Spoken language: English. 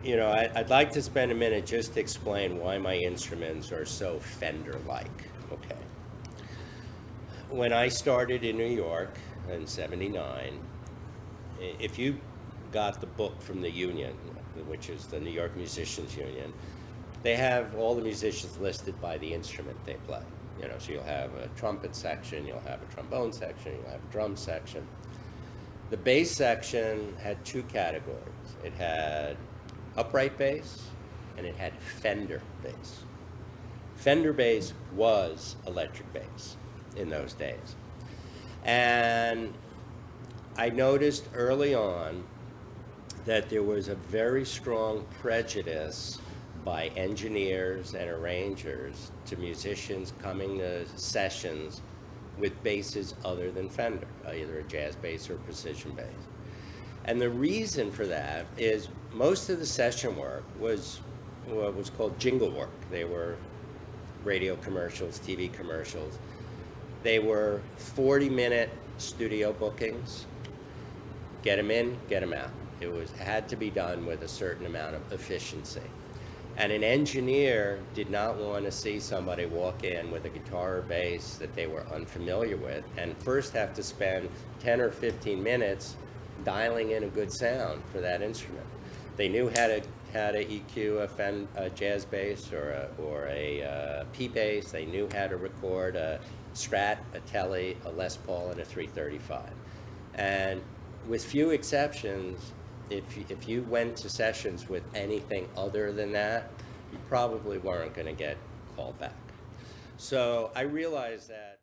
I'd like to spend a minute just to explain why my instruments are so Fender-like. Okay. When I started in New York in '79, if you got the book from the union, which is the New York Musicians Union, they have all the musicians listed by the instrument they play. So you'll have a trumpet section, you'll have a trombone section, you'll have a drum section. The bass section had two categories. It had upright bass and it had Fender bass. Fender bass was electric bass in those days. And I noticed early on that there was a very strong prejudice by engineers and arrangers to musicians coming to sessions with basses other than Fender, either a jazz bass or precision bass. And the reason for that is most of the session work was what was called jingle work. They were radio commercials, TV commercials. They were 40-minute studio bookings. Get them in, get them out. It had to be done with a certain amount of efficiency. And an engineer did not want to see somebody walk in with a guitar or bass that they were unfamiliar with and first have to spend 10 or 15 minutes dialing in a good sound for that instrument. They knew how to EQ a jazz bass or a P bass. They knew how to record a Strat, a Tele, a Les Paul, and a 335. And with few exceptions, if you went to sessions with anything other than that, you probably weren't going to get called back. So I realized that